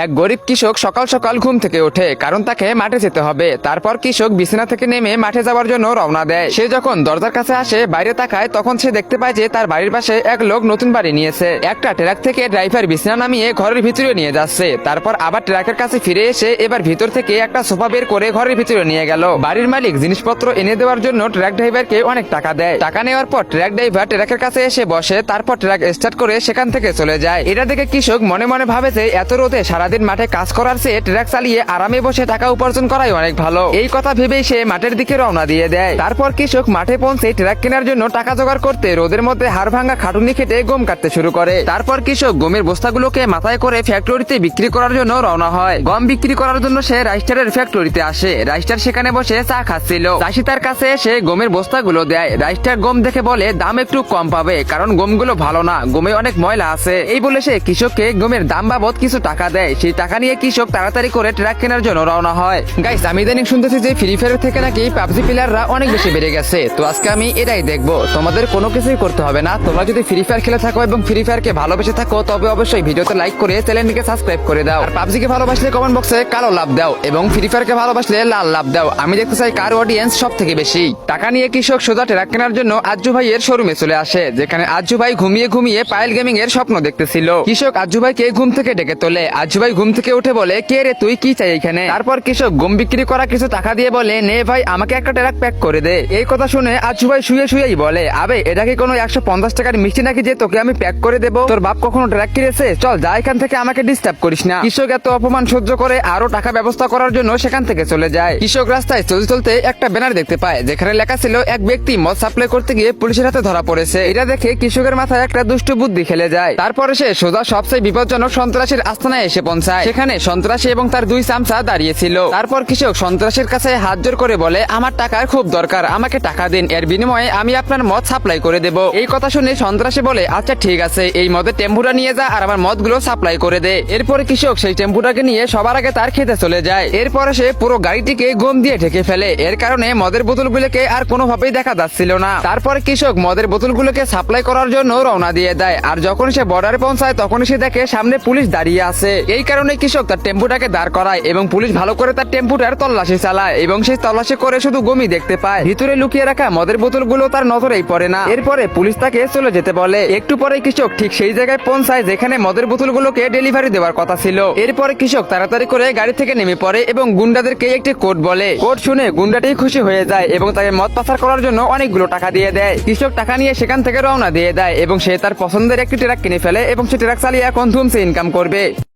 এক গরিব কৃষক সকাল সকাল ঘুম থেকে ওঠে, কারণ তাকে মাঠে যেতে হবে। তারপর কৃষক বিছানা থেকে নেমে মাঠে যাওয়ার জন্য রওনা দেয়। সে যখন দরজার কাছে আসে, বাইরে তাকায়, তখন সে দেখতে পায় যে তার বাড়ির পাশে এক লোক নতুন বাড়ি নিয়েছে। একটা ট্রাক থেকে ড্রাইভার বিছানা নামিয়ে ঘরের ভিতরে নিয়ে যাচ্ছে। তারপর আবার ট্রাকের কাছে ফিরে এসে এবার ভিতর থেকে একটা সোফা বের করে ঘরের ভিতরে নিয়ে গেল। বাড়ির মালিক জিনিসপত্র এনে দেওয়ার জন্য ট্রাক ড্রাইভারকে অনেক টাকা দেয়। টাকা নেওয়ার পর ট্রাক ড্রাইভার ট্রাকের কাছে এসে বসে, তারপর ট্রাক স্টার্ট করে সেখান থেকে চলে যায়। এটা দেখে কৃষক মনে মনে ভাবে যে এত রোদে সারাদিন মাঠে কাজ করার চেয়ে ট্রাক চালিয়ে আরামে বসে টাকা উপার্জন করাই অনেক ভালো। এই কথা ভেবেই সে মাঠের দিকে রওনা দিয়ে দেয়। তারপর কৃষক মাঠে পৌঁছে ট্রাক কেনার জন্য টাকা জোগাড় করতে রোদের মধ্যে হাড় ভাঙা খাটুনি খেটে গম কাটতে শুরু করে। তারপর কৃষক গমের বস্তাগুলোকে মাথায় করে ফ্যাক্টরিতে বিক্রি করার জন্য রওনা হয়। গম বিক্রি করার জন্য সে রাইস্টারের ফ্যাক্টরিতে আসে। রাইস্টার সেখানে বসে চা খাচ্ছিল। চাষি তার কাছে এসে গমের বস্তাগুলো দেয়। রাইস্টার গম দেখে বলে দাম একটু কম পাবে, কারণ গমগুলো ভালো না, গমে অনেক ময়লা আছে। এই বলে সে কৃষককে গমের দাম বাবদ কিছু টাকা দেয়। সেই টাকা নিয়ে কৃষক তাড়াতাড়ি করে ট্রাক কেনার জন্য রওনা হয়। গাইস, আমি ইদানিং শুনতেছি যে ফ্রি ফায়ার থেকে নাকি পাবজি প্লেয়াররা অনেক বেশি বেড়ে গেছে। তো আজকে আমি এটাই দেখবো। তোমাদের কোনো কিছুই করতে হবে না। তোমরা যদি ফ্রি ফায়ার খেলে থাকো এবং ফ্রি ফায়ারকে ভালোবেসে থাকো, তবে অবশ্যই ভিডিওতে লাইক করে চ্যানেলটিকে সাবস্ক্রাইব করে দাও। আর পাবজিকে ভালোবাসলে কমেন্ট বক্সে কালো লাভ দাও এবং ফ্রি ফায়ারকে ভালোবাসলে লাল লাভ দাও। আমি দেখতে চাই কার অডিয়েন্স সব থেকে বেশি। টাকা নিয়ে কৃষক সোজা ট্রাক কেনার জন্য আজ্জু ভাইয়ের শোরুমে চলে আসে, যেখানে আজ্জু ভাই ঘুমিয়ে ঘুমিয়ে পায়েল গেমিং এর স্বপ্ন দেখতেছিল। কৃষক আজ্জু ভাইকে ঘুম থেকে ডেকে তোলে। আজ্জু ভাই ঘুম থেকে উঠে বলে, কে রে তুই, কি চাই এখানে? তারপর কৃষক গম বিক্রি করা কিছু টাকা দিয়ে বলে, নে ভাই, আমাকে একটা ট্রাক প্যাক করে দে। এই কথা শুনে আজ্জু ভাই শুয়ে শুয়েই বলে, আবে এটা কি কোনো 150 টাকার মিষ্টি নাকি যে তোকে আমি প্যাক করে দেবো? তোর বাপ কখনো ট্রাক কিনেছে? চল যা এখান থেকে, আমাকে ডিস্টার্ব করিস না। কৃষক এত অপমান সহ্য করে আরো টাকা ব্যবস্থা করার জন্য সেখান থেকে চলে যায়। কৃষক রাস্তায় চলতে চলতে একটা ব্যানার দেখতে পায়, যেখানে লেখা ছিল এক ব্যক্তি মদ সাপ্লাই করতে গিয়ে পুলিশের হাতে ধরা পড়েছে। এটা দেখে কৃষকের মাথায় একটা দুষ্ট বুদ্ধি খেলে যায়। তারপরে সে সোজা সবচেয়ে বিপজ্জনক সন্ত্রাসীর আস্তানায় এসে পৌঁছায়। সেখানে সন্ত্রাসী এবং তার দুই চামচা দাঁড়িয়েছিল। তারপর কৃষক সন্ত্রাসীর কাছে হাত জোর করে বলে, আমার টাকার খুব দরকার, আমাকে টাকা দিন, এর বিনিময়ে আমি আপনার মদ সাপ্লাই করে দেব। এই কথা শুনে সন্ত্রাসী বলে, আচ্ছা ঠিক আছে, এই মদের টেম্পুটা নিয়ে যা আর আমার মদগুলো সাপ্লাই করে দে। এরপরে কৃষক সেই টেম্পুটাকে নিয়ে সবার আগে তার খেতে চলে যায়। এরপরে সে পুরো গাড়িটিকে গম দিয়ে ঢেকে ফেলে। এর কারণে মদের বোতলগুলোকে আর কোনোভাবেই দেখা যাচ্ছিল না। তারপরে কৃষক মদের বোতলগুলোকে সাপ্লাই করার জন্য রওনা দিয়ে দেয়। আর যখন সে বর্ডারে পৌঁছায়, তখন সে দেখে সামনে পুলিশ দাঁড়িয়ে আছে। এই কারণে কৃষক তার টেম্পুটাকে দাঁড় করায় এবং পুলিশ ভালো করে তার টেম্পুটার তল্লাশি চালায় এবং সেই তল্লাশি করে শুধু গমই দেখতে পায়। ভিতরে লুকিয়ে রাখা মদের বোতলগুলো তার নজরেই পড়ে না। এরপরে পুলিশ তাকে চলে যেতে বলে। একটু পরে কৃষক ঠিক সেই জায়গায় পৌঁছায় যেখানে মদের বোতলগুলোকে ডেলিভারি দেওয়ার কথা ছিল। এরপরে কৃষক তাড়াতাড়ি করে গাড়ি থেকে নেমে পড়ে এবং গুন্ডাদেরকে একটি কোড বলে। কোড শুনে গুন্ডাটি খুশি হয়ে যায় এবং তাকে মদ পাচার করার জন্য অনেকগুলো টাকা দিয়ে দেয়। কৃষক টাকা নিয়ে সেখান থেকে রওনা দিয়ে দেয় এবং সে তার পছন্দের একটি ট্রাক কিনে ফেলে এবং সে ট্রাক চালিয়ে এখন ধুমসে ইনকাম করবে।